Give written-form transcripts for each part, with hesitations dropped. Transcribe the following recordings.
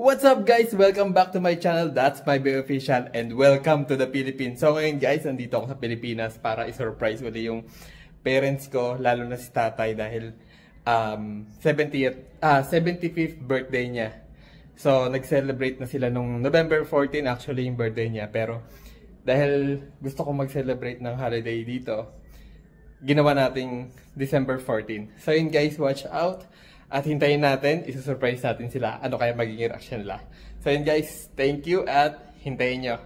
What's up guys? Welcome back to my channel, That's My Boy Official, and welcome to the Philippines. So ngayon guys, nandito ako sa Pilipinas para i-surprise uli yung parents ko, lalo na si tatay dahil 75th birthday niya. So nag-celebrate na sila nung November 14 actually yung birthday niya, pero dahil gusto ko mag-celebrate ng holiday dito, ginawa nating December 14. So yun guys, watch out. At hintayin natin, isa-surprise natin sila. Ano kaya magiging reaction nila. So yun guys, thank you at hintayin nyo.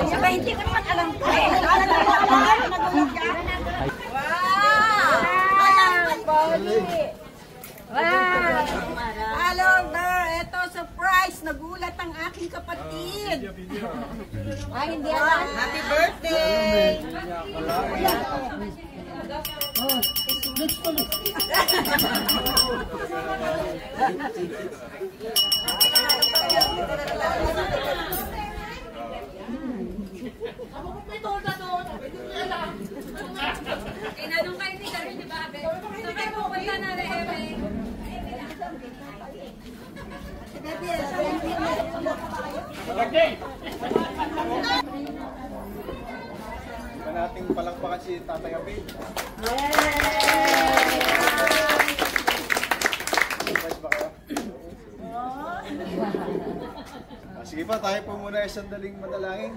Saka hindi ko naman alam ko eh. Wow! Hello there! Ito, surprise! Nagulat ang aking kapatid! Ay, hindi alam. Happy birthday! Inanong kayo ni Gary, di ba, Abe? So, kayo pupunta na rin, Ebe. Iba nating palakpakan si Tatay Abe. Surprise ba kayo? Sige pa, tayo po muna ay sandaling manalangin.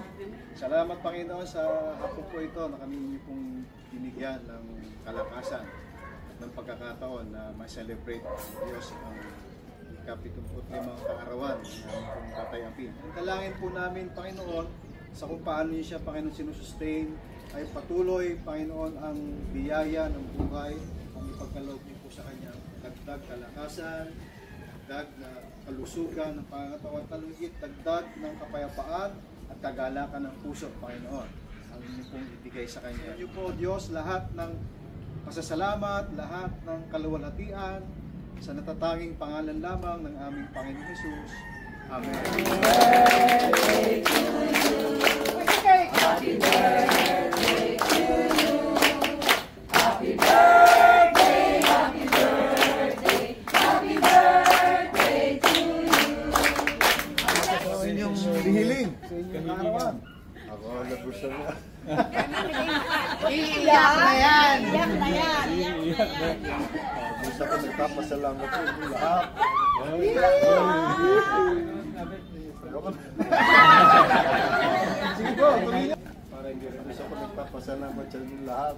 Salamat Panginoon sa hapon po ito na kami niyo pong binigyan ng kalakasan at ng pagkakataon na ma-celebrate ng Diyos ang ika-75 kaarawan ng pong Tatay Abe. Ang dalangin po namin Panginoon sa kung paano niyo siya Panginoon sinusustain ay patuloy Panginoon ang biyaya ng buhay ang ipagkaloob niyo po sa kanya. Dagdag kalakasan, dagdag na kalusugan ng pangangatawan talugit, dagdag ng kapayapaan at kagalakan ng puso, Panginoon, ang inyo pong ibigay sa Kanya. Inyo po, Diyos, lahat ng pasasalamat, lahat ng kaluwalhatian sa natatanging pangalan lamang ng aming Panginoon Jesus. Amen. Happy birthday to you. Happy birthday to you. Happy birthday, happy birthday, happy birthday to you. Sa inyong hihiling, sa inyong kaarawan. Ako, nagusto na. Iiyak na yan! Iiyak na yan! Gusto ko nagpapasalamat sa inyo lahat. Sige po, tuloy niyo. Para hindi rin gusto ko nagpapasalamat sa inyo lahat.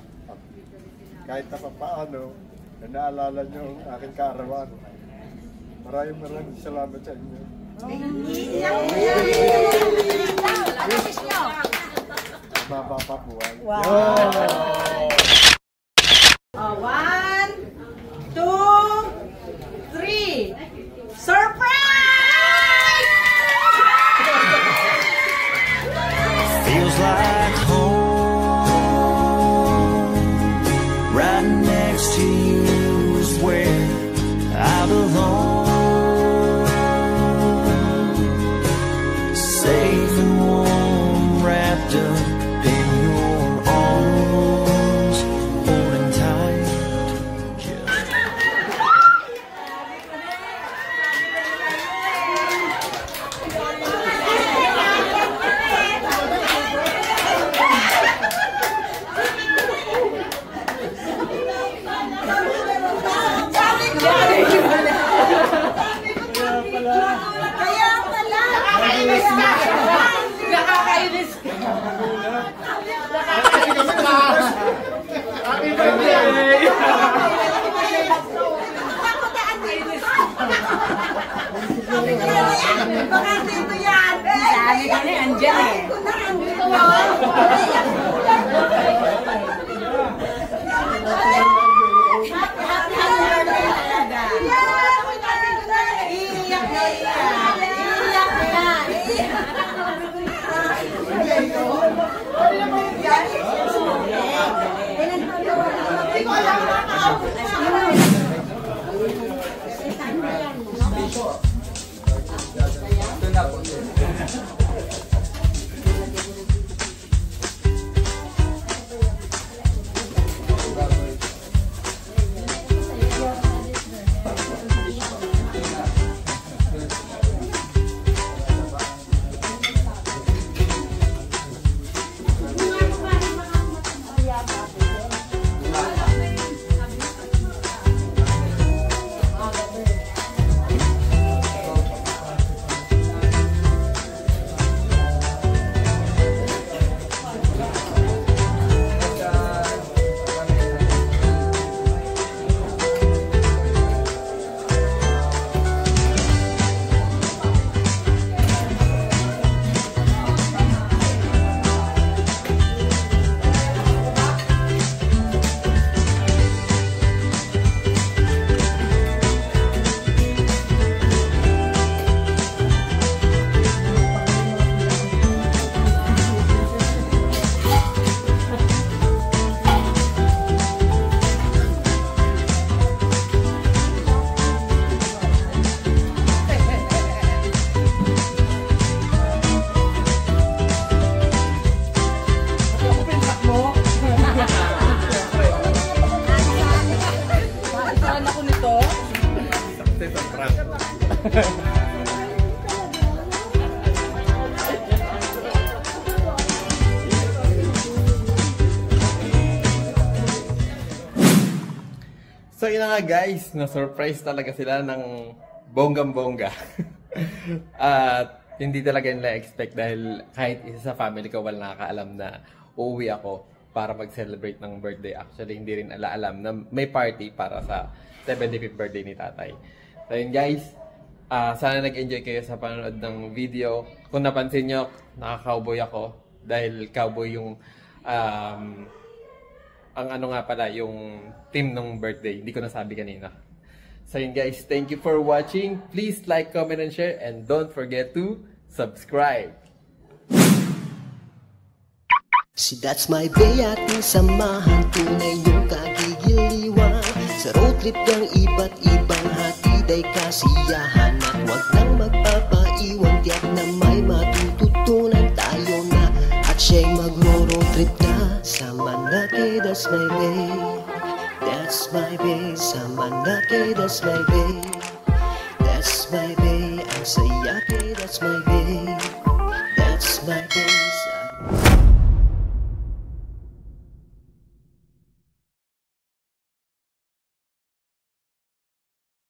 Kahit na paano, naalala niyo ang aking kaarawan. Maraming salamat sa inyo. Iiyak na yan! Ano wish nyo? Baba pa buwan. Wow! 1, 2, 3! Surprise! Feels like home. Right next to you is where I belong. Safe and warm, wrapped up in your arms. So yun na nga guys, na-surprise talaga sila ng bonggam-bongga. At hindi talaga nila expect dahil kahit isa sa family ko wala nakakaalam na uuwi ako para mag-celebrate ng birthday. Actually, hindi rin alam na may party para sa 75th birthday ni tatay. So yun guys, sana nag-enjoy kayo sa panonood ng video. Kung napansin nyo, naka-cowboy ako dahil cowboy yung ang ano nga pala, yung team ng birthday. Hindi ko nasabi kanina. So yun guys, thank you for watching. Please like, comment, and share. And don't forget to subscribe. Si That's My Bay ating samahan, tunay yung kagigiliwan. Sa road trip ng iba't ibang hatid ay kasiyahan. At huwag nang magpapaiwan, tiyak na may matututunan tayo na. At siya'y magro-road trip na sa Manake, that's my bay. That's my bay, sa Manake, that's my bay.